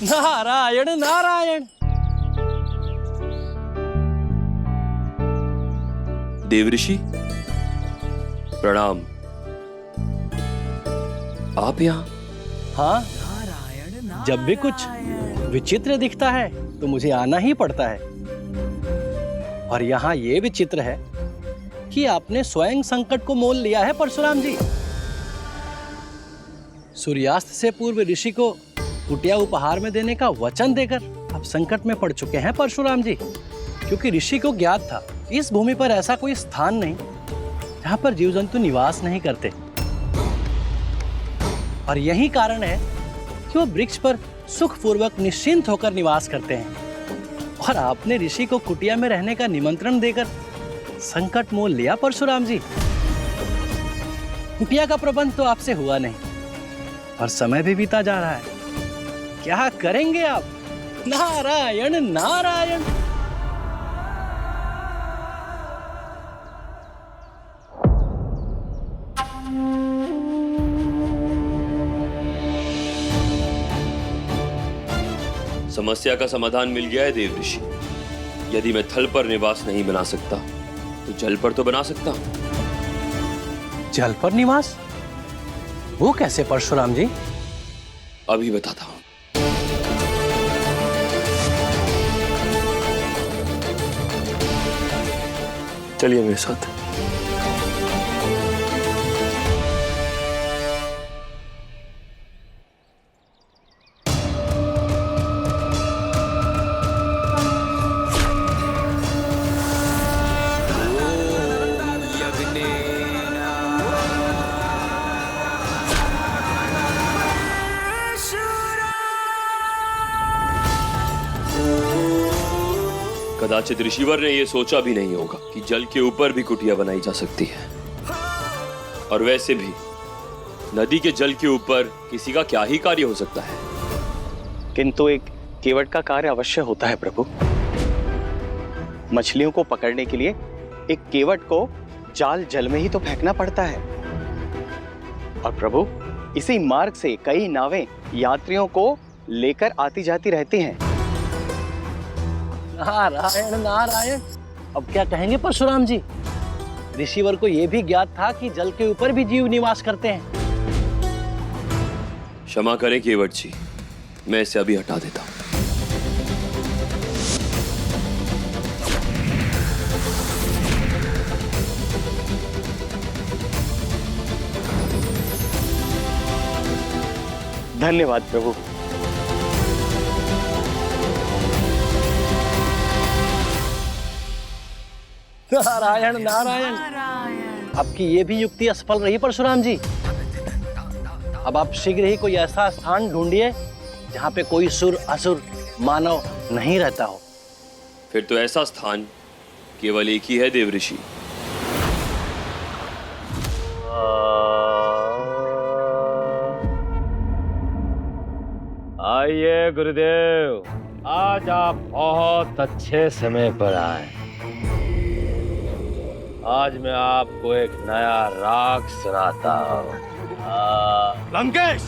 नारायण नारायण। देवऋषि प्रणाम। आप यहाँ? हाँ, जब भी कुछ विचित्र दिखता है तो मुझे आना ही पड़ता है। और यहाँ ये विचित्र है कि आपने स्वयं संकट को मोल लिया है परशुराम जी। सूर्यास्त से पूर्व ऋषि को कुटिया उपहार में देने का वचन देकर अब संकट में पड़ चुके हैं परशुराम जी, क्योंकि ऋषि को ज्ञात था इस भूमि पर ऐसा कोई स्थान नहीं जहां पर जीव जंतु निवास नहीं करते। और यही कारण है कि वो वृक्ष पर सुखपूर्वक निश्चिंत होकर निवास करते हैं। और आपने ऋषि को कुटिया में रहने का निमंत्रण देकर संकट मोल लिया परशुराम जी। कुटिया का प्रबंध तो आपसे हुआ नहीं और समय भी बीता जा रहा है। क्या करेंगे आप? नारायण नारायण। समस्या का समाधान मिल गया है देवऋषि। यदि मैं थल पर निवास नहीं बना सकता तो जल पर तो बना सकता हूं। जल पर निवास? वो कैसे परशुराम जी? अभी बताता हूं। चलिए मेरे साथ। कदाचित ऋषिवर ने यह सोचा भी नहीं होगा कि जल के ऊपर भी कुटिया बनाई जा सकती है। और वैसे भी नदी के जल के ऊपर किसी का क्या ही कार्य हो सकता है। किंतु एक केवट का कार्य अवश्य होता है प्रभु। मछलियों को पकड़ने के लिए एक केवट को जाल जल में ही तो फेंकना पड़ता है। और प्रभु इसी मार्ग से कई नावें यात्रियों को लेकर आती जाती रहती हैं। नारायण नारायण। अब क्या कहेंगे परशुराम जी? ऋषिवर को यह भी ज्ञात था कि जल के ऊपर भी जीव निवास करते हैं। क्षमा करें केवट जी, मैं इसे अभी हटा देता हूं। धन्यवाद प्रभु। नारायण नारायण। आपकी ये भी युक्ति असफल रही परशुराम जी। अब आप शीघ्र ही कोई ऐसा स्थान ढूंढिए जहां पे कोई सुर असुर मानव नहीं रहता हो। फिर तो ऐसा स्थान केवल एक ही है देवऋषि। आइए गुरुदेव, आज आप बहुत अच्छे समय पर आए। आज मैं आपको एक नया राग सुनाता हूँ। लंकेश,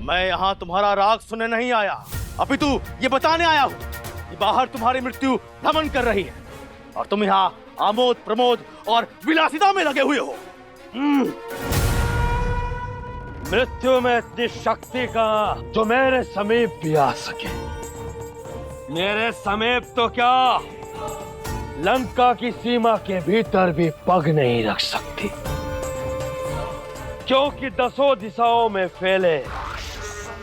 मैं यहाँ तुम्हारा राग सुनने नहीं आया, अपितु ये बताने आया हूँ कि बाहर तुम्हारी मृत्यु भ्रमण कर रही है और तुम यहाँ आमोद प्रमोद और विलासिता में लगे हुए हो। मृत्यु में इतनी शक्ति का जो मेरे समीप भी आ सके। मेरे समीप तो क्या, लंका की सीमा के भीतर भी पग नहीं रख सकती, क्योंकि दसों दिशाओं में फैले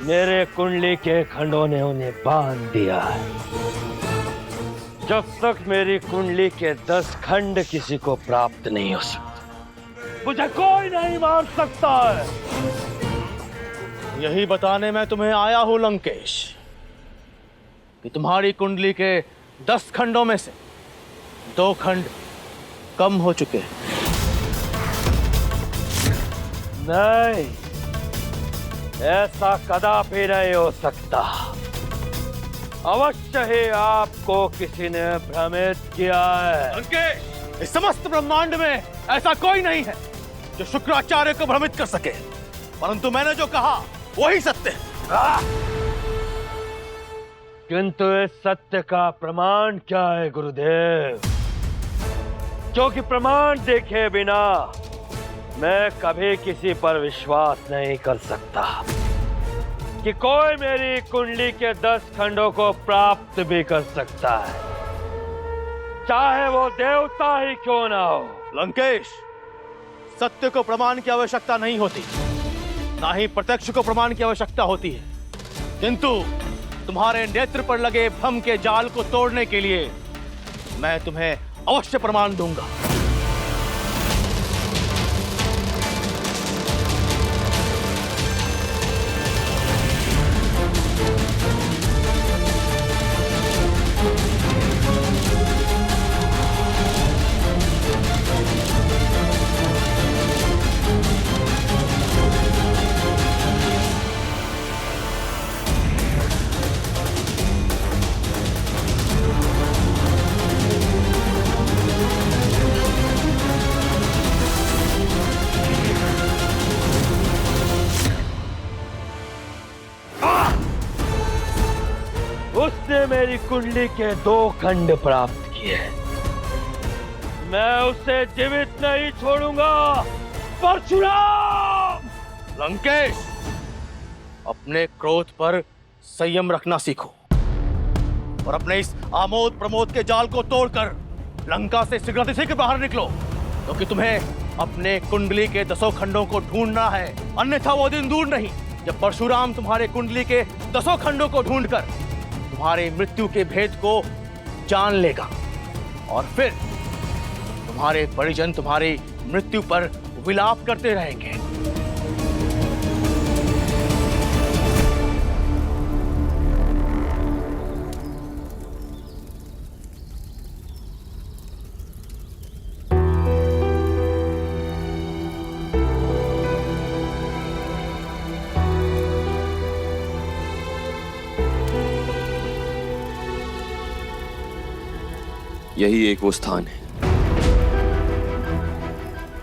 मेरे कुंडली के खंडों ने उन्हें बांध दिया है। जब तक मेरी कुंडली के 10 खंड किसी को प्राप्त नहीं हो सकते, मुझे कोई नहीं मार सकता है। यही बताने मैं तुम्हें आया हूँ लंकेश कि तुम्हारी कुंडली के 10 खंडों में से 2 खंड कम हो चुके हैं। नहीं, ऐसा कदापि नहीं हो सकता। अवश्य ही आपको किसी ने भ्रमित किया है। लंकेश, इस समस्त ब्रह्मांड में ऐसा कोई नहीं है जो शुक्राचार्य को भ्रमित कर सके। परंतु मैंने जो कहा वही सत्य है। किंतु इस सत्य का प्रमाण क्या है गुरुदेव? क्योंकि प्रमाण देखे बिना मैं कभी किसी पर विश्वास नहीं कर सकता कि कोई मेरी कुंडली के 10 खंडों को प्राप्त भी कर सकता है, चाहे वो देवता ही क्यों ना हो। लंकेश, सत्य को प्रमाण की आवश्यकता नहीं होती, ना ही प्रत्यक्ष को प्रमाण की आवश्यकता होती है, किंतु तुम्हारे नेत्र पर लगे भ्रम के जाल को तोड़ने के लिए मैं तुम्हें अवश्य प्रमाण दूंगा। उसने मेरी कुंडली के 2 खंड प्राप्त किए। मैं उसे जीवित नहीं छोड़ूंगा। परशुराम! लंकेश, अपने क्रोध पर संयम रखना सीखो और अपने इस आमोद प्रमोद के जाल को तोड़कर लंका से शीघ्र बाहर निकलो, क्योंकि तुम्हें अपने कुंडली के 10 खंडों को ढूंढना है। अन्यथा वो दिन दूर नहीं जब परशुराम तुम्हारे कुंडली के 10 खंडों को ढूंढकर तुम्हारी मृत्यु के भेद को जान लेगा और फिर तुम्हारे परिजन तुम्हारी मृत्यु पर विलाप करते रहेंगे। यही एक वो स्थान है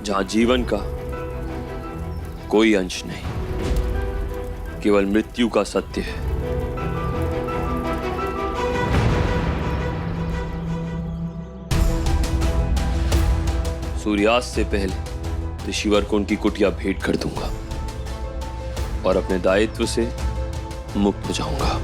जहां जीवन का कोई अंश नहीं, केवल मृत्यु का सत्य है। सूर्यास्त से पहले ऋषिवर को उनकी कुटिया भेंट कर दूंगा और अपने दायित्व से मुक्त हो जाऊंगा।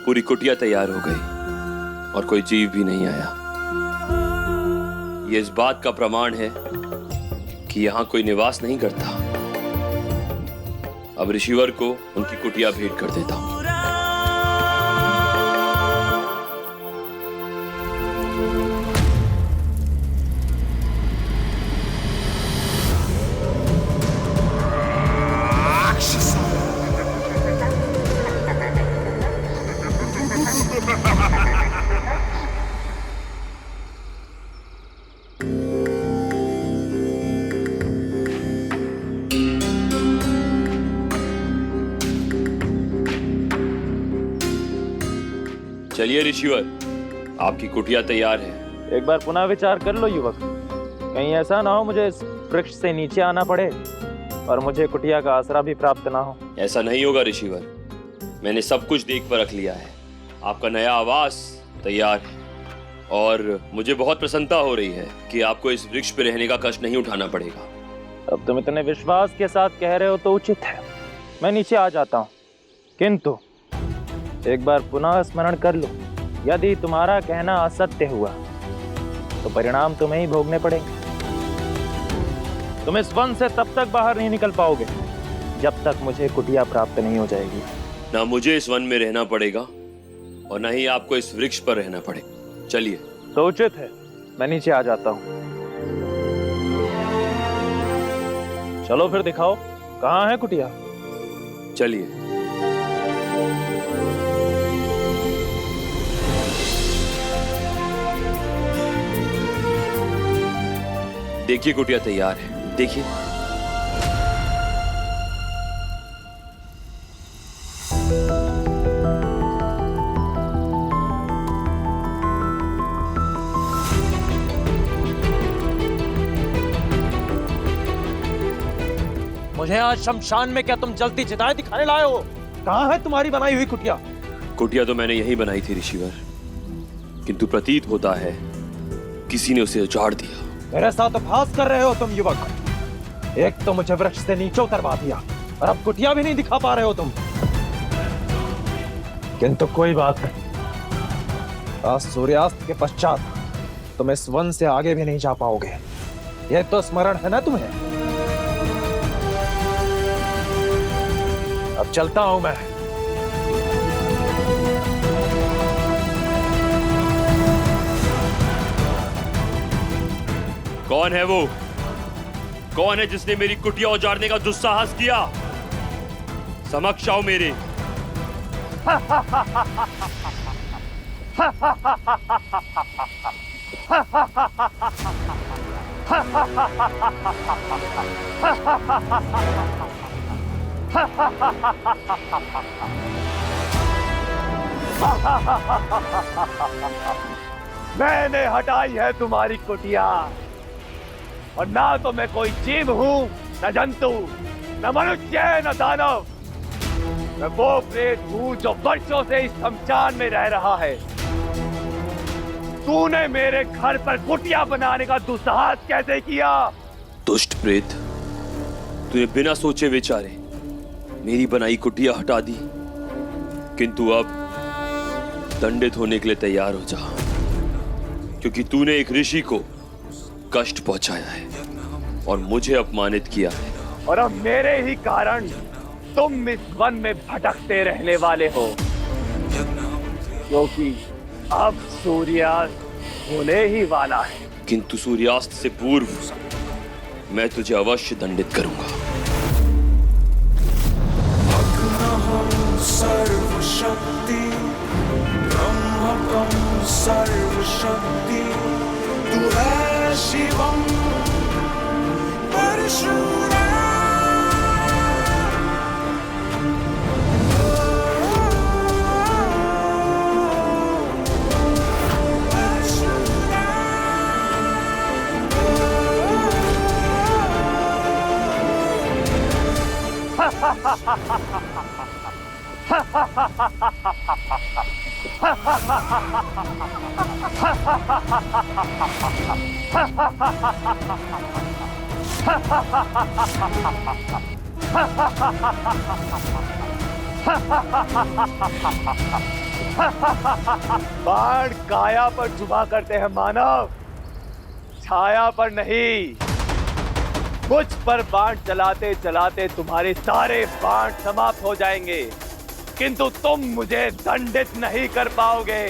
पूरी कुटिया तैयार हो गई और कोई जीव भी नहीं आया। यह इस बात का प्रमाण है कि यहां कोई निवास नहीं करता। अब ऋषिवर को उनकी कुटिया भेंट कर देता हूं। चलिए ऋषिवर, आपकी कुटिया तैयार है। एक बार पुनः विचार कर लो युवक, कहीं ऐसा ना हो मुझे इस वृक्ष से नीचे आना पड़े और मुझे कुटिया का आसरा भी प्राप्त ना हो। ऐसा नहीं होगा ऋषिवर, मैंने सब कुछ देख पर रख लिया है। आपका नया आवास तैयार है और मुझे बहुत प्रसन्नता हो रही है कि आपको इस वृक्ष पर रहने का कष्ट नहीं उठाना पड़ेगा। अब तुम इतने विश्वास के साथ कह रहे हो तो उचित है, मैं नीचे आ जाता हूँ। किंतु एक बार पुनः स्मरण कर लो, यदि तुम्हारा कहना असत्य हुआ तो परिणाम तुम्हें ही भोगने पड़ेंगे। तुम इस वन से तब तक बाहर नहीं निकल पाओगे जब तक मुझे कुटिया प्राप्त नहीं हो जाएगी। ना मुझे इस वन में रहना पड़ेगा और ना ही आपको इस वृक्ष पर रहना पड़ेगा। चलिए। तो उचित है, मैं नीचे आ जाता हूँ। चलो फिर दिखाओ, कहाँ है कुटिया? चलिए। देखिए कुटिया तैयार है, देखिए। मुझे आज शमशान में क्या तुम जलती चिताएं दिखाने लाए हो? कहाँ है तुम्हारी बनाई हुई कुटिया? कुटिया तो मैंने यही बनाई थी ऋषिवर, किंतु प्रतीत होता है किसी ने उसे उजाड़ दिया। मेरे साथ उपहास कर रहे हो तुम युवक। एक तो मुझे वृक्ष से नीचे उतरवा दिया और अब कुटिया भी नहीं दिखा पा रहे हो तुम। किंतु कोई बात नहीं, आज सूर्यास्त के पश्चात तुम इस वन से आगे भी नहीं जा पाओगे। यह तो स्मरण है ना तुम्हें? अब चलता हूं मैं। कौन है वो? कौन है जिसने मेरी कुटिया उजाड़ने का दुस्साहस किया? समक्ष आओ मेरे। मैंने हटाई है तुम्हारी कुटिया, और ना तो मैं कोई जीव हूं, न जंतु, न मनुष्य, न दानव। मैं वो प्रेत हूं जो वर्षों से इस शमशान में रह रहा है। तूने मेरे घर पर कुटिया बनाने का दुस्साहस कैसे किया? दुष्ट प्रेत, तूने बिना सोचे विचारे मेरी बनाई कुटिया हटा दी, किंतु अब दंडित होने के लिए तैयार हो जा, क्योंकि तूने एक ऋषि को कष्ट पहुंचाया है और मुझे अपमानित किया है। और अब मेरे ही कारण तुम इस वन में भटकते रहने वाले हो, क्योंकि अब सूर्यास्त होने ही वाला है। किंतु सूर्यास्त से पूर्व मैं तुझे अवश्य दंडित करूंगा। सर्वशक्ति ब्रह्मकं सर्वशक्ति, तू है शिवम परशुराम। बाण काया पर जुबा करते हैं मानव, छाया पर नहीं। मुझ पर बाण चलाते चलाते तुम्हारे सारे बाण समाप्त हो जाएंगे, किंतु तुम मुझे दंडित नहीं कर पाओगे,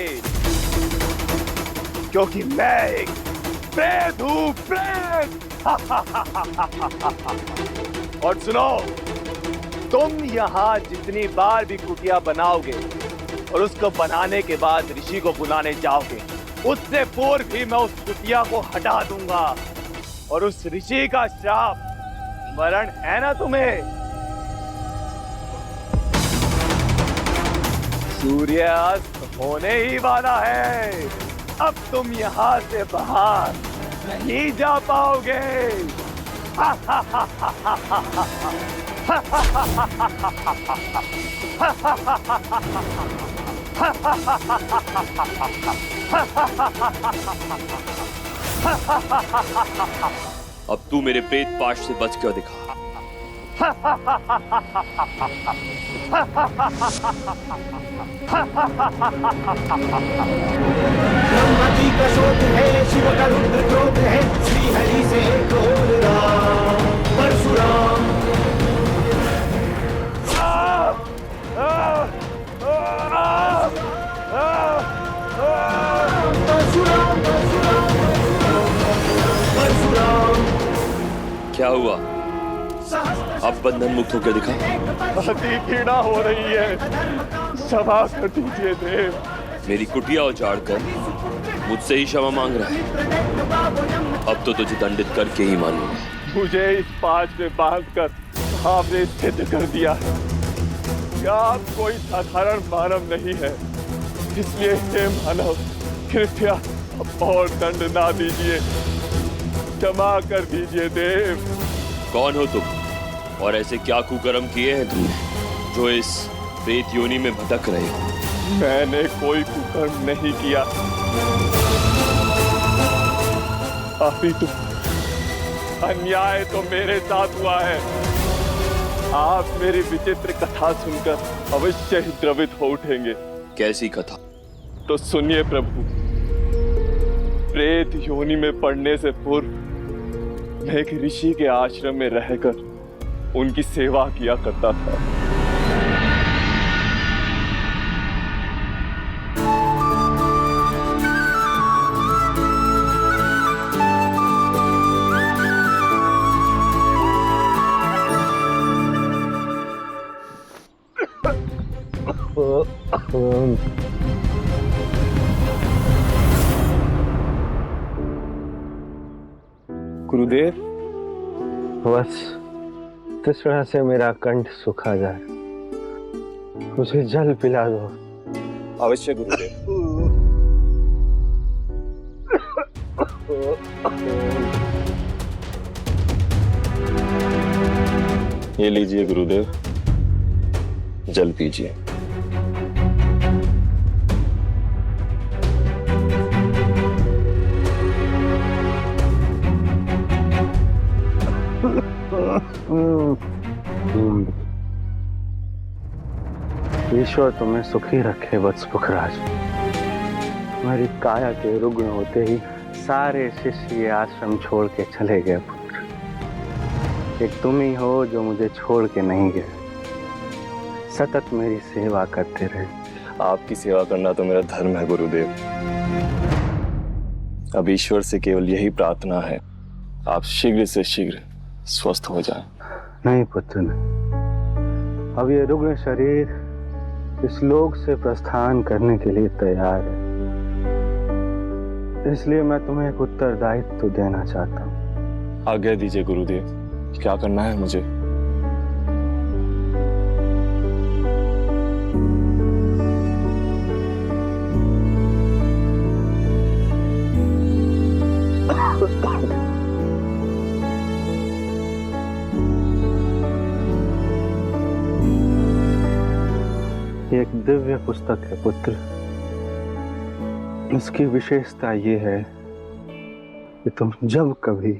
क्योंकि मैं एक प्रेत हूं, प्रेत। और सुनो, तुम यहाँ जितनी बार भी कुटिया बनाओगे और उसको बनाने के बाद ऋषि को बुलाने जाओगे, उससे पूर्व भी मैं उस कुटिया को हटा दूंगा। और उस ऋषि का श्राप स्मरण है ना तुम्हें? सूर्यास्त होने ही वाला है। अब तुम यहाँ से बाहर नहीं जा पाओगे। अब तू मेरे प्रेत पाश से बच कर दिखा। ब्रह्मा जी का शोध है, शिव का रुद्र क्रोध है, श्री हरि से बोल राम परशुराम। क्या हुआ? अब बंधन मुक्त होकर दिखा। अति पीड़ा हो रही है, क्षमा कर दीजिए देव। मेरी कुटिया उजाड़कर मुझसे ही क्षमा मांग रहा है। अब तो तुझे दंडित करके ही मानूंगा। मुझे इस पांच में बांधकर आपने स्थित कर दिया है। क्या आप कोई साधारण मानव नहीं है, इसलिए हे मानव कृपया और दंड ना दीजिए, क्षमा कर दीजिए देव। कौन हो तुम और ऐसे क्या कुकर्म किए हैं तुमने जो इस प्रेत योनि में भटक रहे हो? मैंने कोई कुकर्म नहीं किया, अपितु अन्याय तो मेरे साथ हुआ है। आप मेरी विचित्र कथा सुनकर अवश्य ही द्रवित हो उठेंगे। कैसी कथा? तो सुनिए प्रभु। प्रेत योनि में पड़ने से पूर्व मैं एक ऋषि के आश्रम में रहकर उनकी सेवा किया करता था। गुरुदेव, बस तृष्णा से मेरा कंठ सूखा जाए, मुझे जल पिला दो। अवश्य गुरुदेव। ये लीजिए गुरुदेव, जल पीजिए। ईश्वर तुम्हें सुखी रखे वत्स पुखराज। मेरी काया के रुग्ण होते ही सारे शिष्य ये आश्रम छोड़ के चले गए पुत्र। एक तुम ही हो जो मुझे छोड़ के नहीं गए, सतत मेरी सेवा करते रहे। आपकी सेवा करना तो मेरा धर्म है गुरुदेव। अब ईश्वर से केवल यही प्रार्थना है, आप शीघ्र से शीघ्र स्वस्थ हो जाएं। नहीं पुत्र नहीं, अब ये रुग्ण शरीर इस लोक से प्रस्थान करने के लिए तैयार है, इसलिए मैं तुम्हें एक उत्तरदायित्व देना चाहता हूँ। आज्ञा दीजिए गुरुदेव, क्या करना है मुझे? ये एक दिव्य पुस्तक है पुत्र। इसकी विशेषता ये है कि तुम जब कभी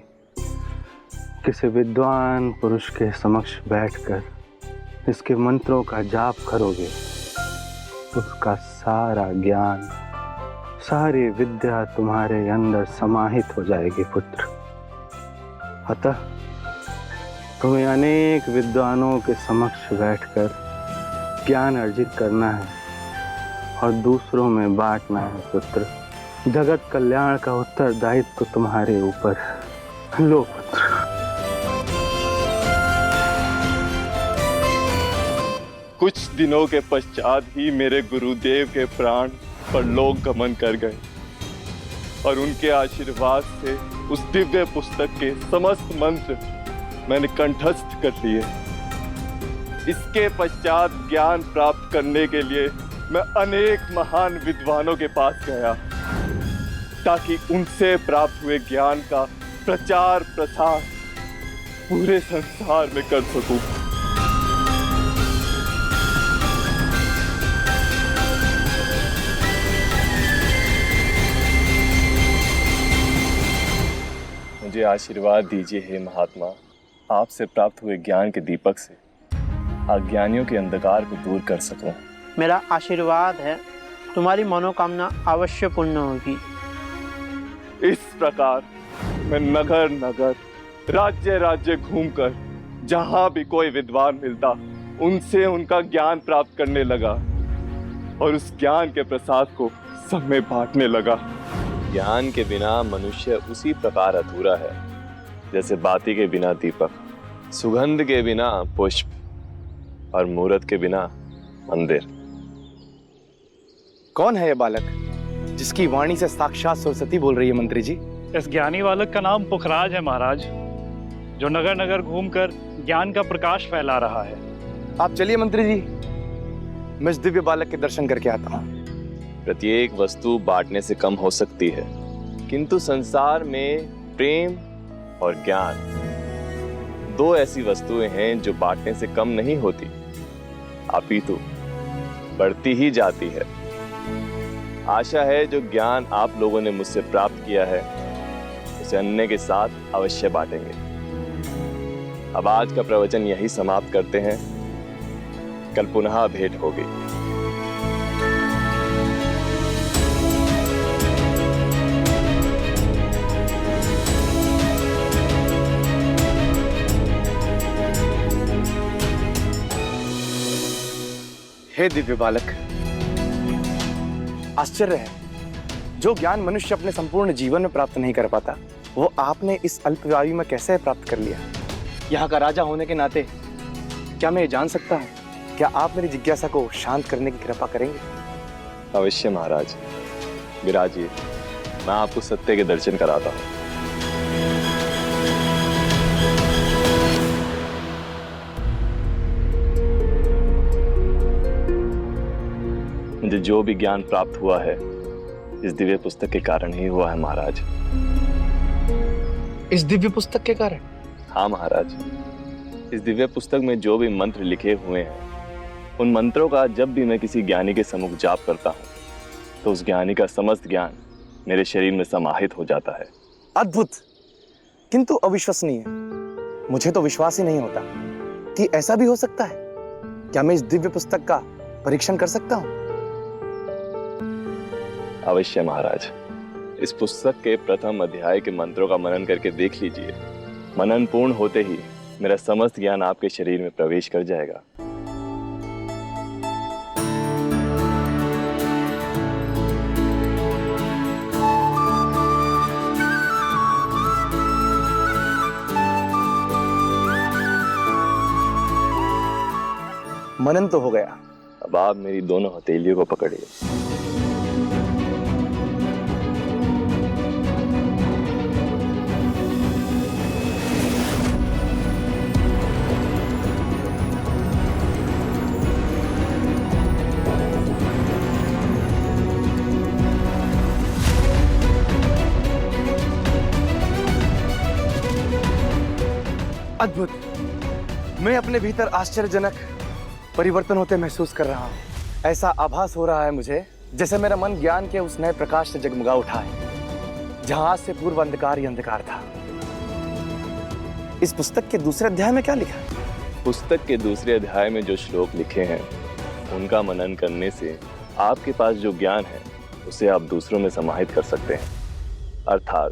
किसी विद्वान पुरुष के समक्ष बैठकर इसके मंत्रों का जाप करोगे, उसका सारा ज्ञान, सारी विद्या तुम्हारे अंदर समाहित हो जाएगी पुत्र। अतः तुम्हें अनेक विद्वानों के समक्ष बैठकर ज्ञान अर्जित करना है और दूसरों में बांटना है पुत्र। जगत कल्याण का उत्तरदायित्व तुम्हारे ऊपर। लो पुत्र। कुछ दिनों के पश्चात ही मेरे गुरुदेव के प्राण परलोक गमन कर गए और उनके आशीर्वाद से उस दिव्य पुस्तक के समस्त मंत्र मैंने कंठस्थ कर लिए। इसके पश्चात ज्ञान प्राप्त करने के लिए मैं अनेक महान विद्वानों के पास गया ताकि उनसे प्राप्त हुए ज्ञान का प्रचार प्रसार पूरे संसार में कर सकूं। मुझे आशीर्वाद दीजिए हे महात्मा, आपसे प्राप्त हुए ज्ञान के दीपक से अज्ञानियों के अंधकार को दूर कर सकूं। मेरा आशीर्वाद है, तुम्हारी मनोकामना अवश्य पूर्ण होगी। इस प्रकार मैं नगर नगर राज्य राज्य घूमकर जहां भी कोई विद्वान मिलता उनसे उनका ज्ञान प्राप्त करने लगा और उस ज्ञान के प्रसाद को सब में बांटने लगा। ज्ञान के बिना मनुष्य उसी प्रकार अधूरा है जैसे बाती के बिना दीपक, सुगंध के बिना पुष्प और मूर्त के बिना मंदिर। कौन है ये बालक जिसकी वाणी से साक्षात सरस्वती बोल रही है मंत्री जी? इस ज्ञानी बालक का नाम पुखराज है महाराज, जो नगर नगर घूमकर ज्ञान का प्रकाश फैला रहा है। आप चलिए मंत्री जी, मैं इस दिव्य बालक के दर्शन करके आता हूँ। प्रत्येक वस्तु बांटने से कम हो सकती है, किंतु संसार में प्रेम और ज्ञान दो ऐसी वस्तुएं हैं जो बांटने से कम नहीं होती, अपितु बढ़ती ही जाती है। आशा है जो ज्ञान आप लोगों ने मुझसे प्राप्त किया है उसे अन्य के साथ अवश्य बांटेंगे। अब आज का प्रवचन यही समाप्त करते हैं, कल पुनः भेंट होगी। हे दिव्य बालक, आश्चर्य है, जो ज्ञान मनुष्य अपने संपूर्ण जीवन में प्राप्त नहीं कर पाता वो आपने इस अल्पवायु में कैसे प्राप्त कर लिया? यहाँ का राजा होने के नाते क्या मैं ये जान सकता हूँ, क्या आप मेरी जिज्ञासा को शांत करने की कृपा करेंगे? अवश्य महाराज, विराजिए, मैं आपको सत्य के दर्शन कराता हूँ। मुझे जो भी ज्ञान प्राप्त हुआ है इस दिव्य पुस्तक के कारण ही हुआ है महाराज। इस दिव्य पुस्तक के कारण? हाँ महाराज, इस दिव्य पुस्तक में जो भी मंत्र लिखे हुए हैं उन मंत्रों का जब भी मैं किसी ज्ञानी के सम्मुख जाप करता हूँ तो उस ज्ञानी का समस्त ज्ञान मेरे शरीर में समाहित हो जाता है। अद्भुत, किंतु अविश्वसनीय। मुझे तो विश्वास ही नहीं होता कि ऐसा भी हो सकता है। क्या मैं इस दिव्य पुस्तक का परीक्षण कर सकता हूँ? अवश्य महाराज, इस पुस्तक के प्रथम अध्याय के मंत्रों का मनन करके देख लीजिए। मनन पूर्ण होते ही मेरा समस्त ज्ञान आपके शरीर में प्रवेश कर जाएगा। मनन तो हो गया, अब आप मेरी दोनों हथेलियों को पकड़िए। अद्भुत, मैं अपने भीतर आश्चर्यजनक परिवर्तन होते महसूस कर रहा हूँ। ऐसा आभास हो रहा है मुझे जैसे मेरा मन ज्ञान के उस नए प्रकाश से जगमगा उठा है जहां आज से पूर्व अंधकार ही अंधकार था। इस पुस्तक के दूसरे अध्याय में क्या लिखा है? पुस्तक के दूसरे अध्याय में जो श्लोक लिखे हैं उनका मनन करने से आपके पास जो ज्ञान है उसे आप दूसरों में समाहित कर सकते हैं, अर्थात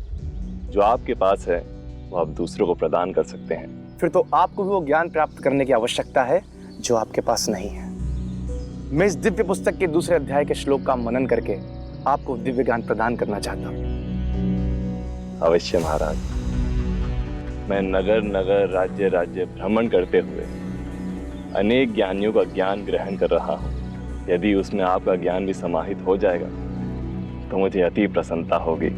जो आपके पास है वो आप दूसरों को प्रदान कर सकते हैं। फिर तो आपको भी वो ज्ञान प्राप्त करने की आवश्यकता है जो आपके पास नहीं है। मैं इस दिव्य पुस्तक के दूसरे अध्याय के श्लोक का मनन करके आपको दिव्य ज्ञान प्रदान करना चाहता हूँ। अवश्य महाराज, मैं नगर नगर राज्य राज्य भ्रमण करते हुए अनेक ज्ञानियों का ज्ञान ग्रहण कर रहा हूँ। यदि उसमें आपका ज्ञान भी समाहित हो जाएगा तो मुझे अति प्रसन्नता होगी।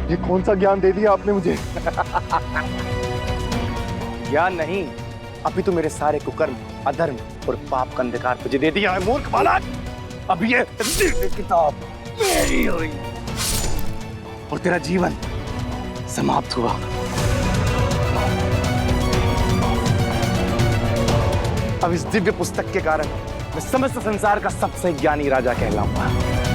ये कौन सा ज्ञान दे दिया आपने मुझे? ज्ञान नहीं, अभी तो मेरे सारे कुकर्म, अधर्म और पाप का अंधकार तुझे दे दिया है मूर्ख बालक। अब ये दिव्य किताब मेरी हुई और तेरा जीवन समाप्त हुआ। अब इस दिव्य पुस्तक के कारण मैं समस्त संसार का सबसे ज्ञानी राजा कहलाऊंगा।